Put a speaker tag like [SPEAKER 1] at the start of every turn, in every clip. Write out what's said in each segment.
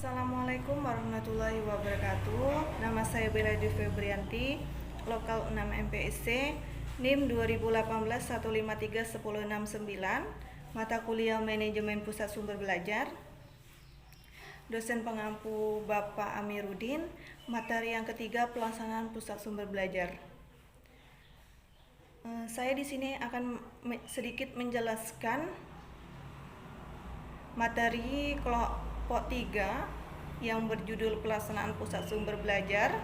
[SPEAKER 1] Assalamualaikum warahmatullahi wabarakatuh. Nama saya Bella Dwi Febrianti, lokal 6 MPSC, NIM 2018-153-1069, mata kuliah Manajemen Pusat Sumber Belajar. Dosen pengampu Bapak Amiruddin, materi yang ketiga pelaksanaan Pusat Sumber Belajar. Saya di sini akan sedikit menjelaskan materi kelompok 3 yang berjudul pelaksanaan pusat sumber belajar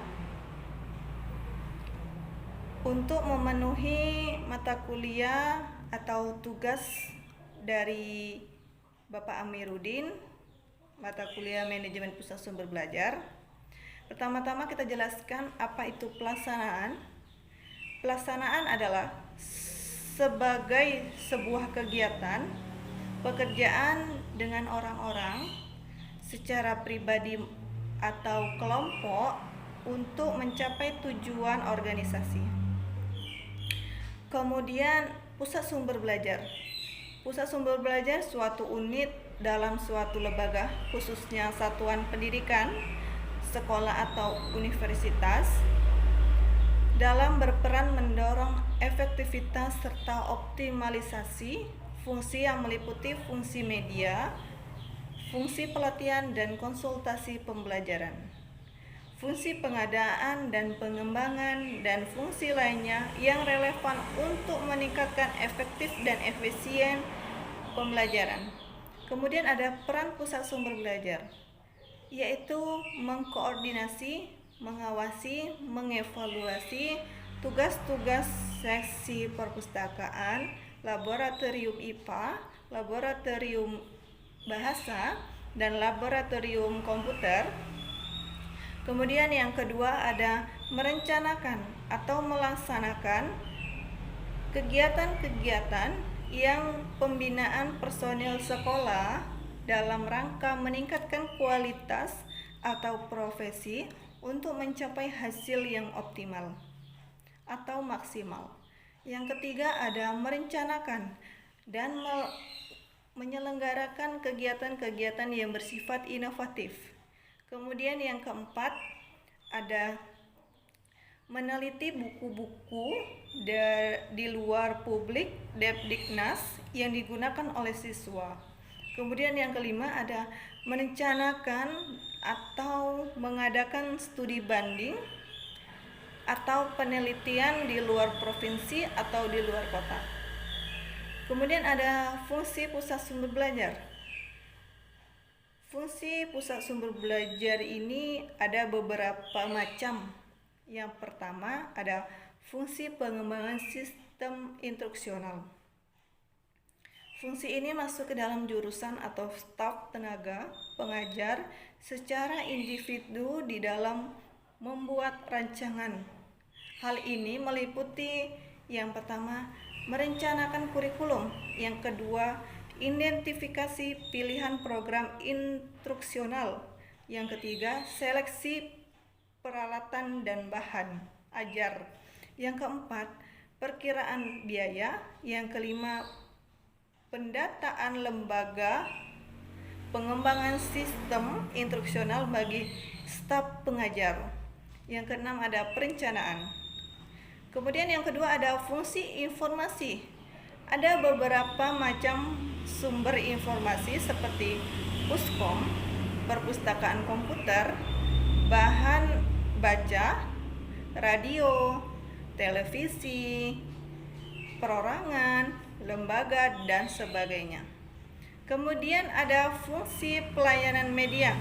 [SPEAKER 1] untuk memenuhi mata kuliah atau tugas dari Bapak Amiruddin, mata kuliah Manajemen Pusat Sumber Belajar. Pertama-tama kita jelaskan apa itu pelaksanaan. Pelaksanaan adalah sebagai sebuah kegiatan pekerjaan dengan orang-orang secara pribadi atau kelompok untuk mencapai tujuan organisasi. Kemudian pusat sumber belajar. Pusat sumber belajar suatu unit dalam suatu lembaga, khususnya satuan pendidikan, sekolah atau universitas, dalam berperan mendorong efektivitas serta optimalisasi fungsi yang meliputi fungsi media, fungsi pelatihan dan konsultasi pembelajaran, fungsi pengadaan dan pengembangan, dan fungsi lainnya yang relevan untuk meningkatkan efektif dan efisien pembelajaran. Kemudian ada peran pusat sumber belajar, yaitu mengkoordinasi, mengawasi, mengevaluasi tugas-tugas seksi perpustakaan, laboratorium IPA, laboratorium bahasa, dan laboratorium komputer. Kemudian yang kedua ada merencanakan atau melaksanakan kegiatan-kegiatan yang pembinaan personil sekolah dalam rangka meningkatkan kualitas atau profesi untuk mencapai hasil yang optimal atau maksimal. Yang ketiga ada merencanakan dan menyelenggarakan kegiatan-kegiatan yang bersifat inovatif. Kemudian yang keempat ada meneliti buku-buku di luar publik Depdiknas yang digunakan oleh siswa. Kemudian yang kelima ada merencanakan atau mengadakan studi banding atau penelitian di luar provinsi atau di luar kota. Kemudian ada fungsi pusat sumber belajar. Fungsi pusat sumber belajar ini ada beberapa macam. Yang pertama ada fungsi pengembangan sistem instruksional. Fungsi ini masuk ke dalam jurusan atau staf tenaga pengajar secara individu di dalam membuat rancangan. Hal ini meliputi yang pertama merencanakan kurikulum, yang kedua identifikasi pilihan program instruksional, yang ketiga seleksi peralatan dan bahan ajar, yang keempat perkiraan biaya, yang kelima pendataan lembaga, pengembangan sistem instruksional bagi staf pengajar, yang keenam ada perencanaan. Kemudian yang kedua ada fungsi informasi. Ada beberapa macam sumber informasi seperti puskom, perpustakaan komputer, bahan baca, radio, televisi, perorangan, lembaga, dan sebagainya. Kemudian ada fungsi pelayanan media,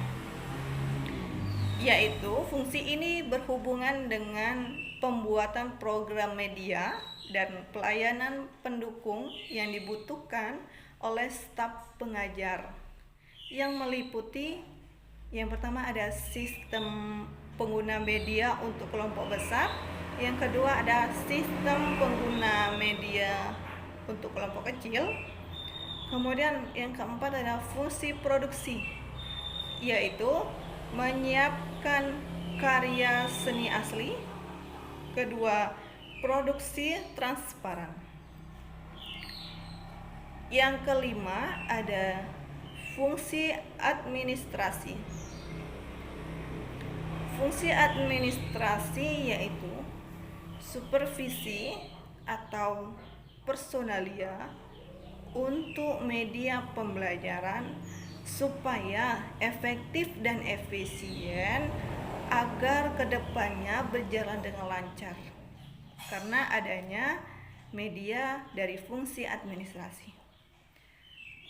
[SPEAKER 1] yaitu fungsi ini berhubungan dengan pembuatan program media dan pelayanan pendukung yang dibutuhkan oleh staf pengajar, yang meliputi yang pertama ada sistem pengguna media untuk kelompok besar, yang kedua ada sistem pengguna media untuk kelompok kecil, kemudian yang keempat ada fungsi produksi, yaitu menyiapkan karya seni asli, kedua produksi transparan. Yang kelima ada fungsi administrasi, Fungsi administrasi yaitu supervisi atau personalia untuk media pembelajaran supaya efektif dan efisien agar kedepannya berjalan dengan lancar karena adanya media dari fungsi administrasi.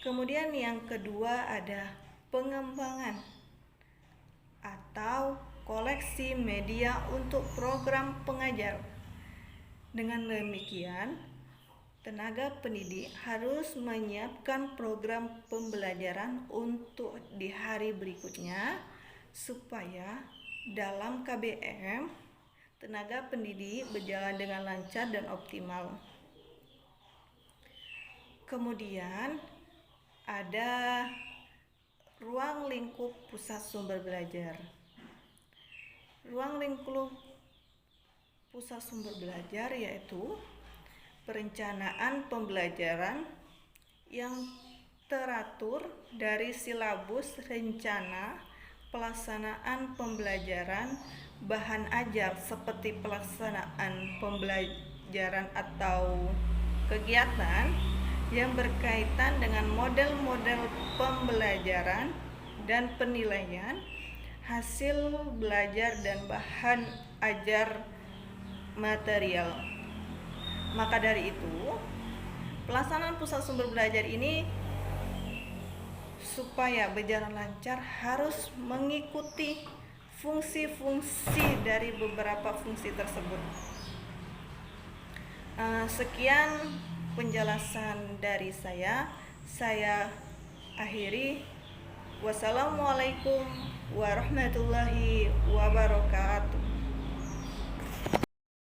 [SPEAKER 1] Kemudian yang kedua ada pengembangan atau koleksi media untuk program pengajar. Dengan demikian, tenaga pendidik harus menyiapkan program pembelajaran untuk di hari berikutnya supaya dalam KBM tenaga pendidik berjalan dengan lancar dan optimal. Kemudian ada ruang lingkup pusat sumber belajar. Ruang lingkup pusat sumber belajar yaitu perencanaan pembelajaran yang teratur dari silabus rencana pelaksanaan pembelajaran bahan ajar seperti pelaksanaan pembelajaran atau kegiatan yang berkaitan dengan model-model pembelajaran dan penilaian hasil belajar dan bahan ajar material. Maka dari itu, pelaksanaan pusat sumber belajar ini supaya berjalan lancar harus mengikuti fungsi-fungsi dari beberapa fungsi tersebut. Sekian penjelasan dari saya akhiri. Wassalamualaikum warahmatullahi wabarakatuh.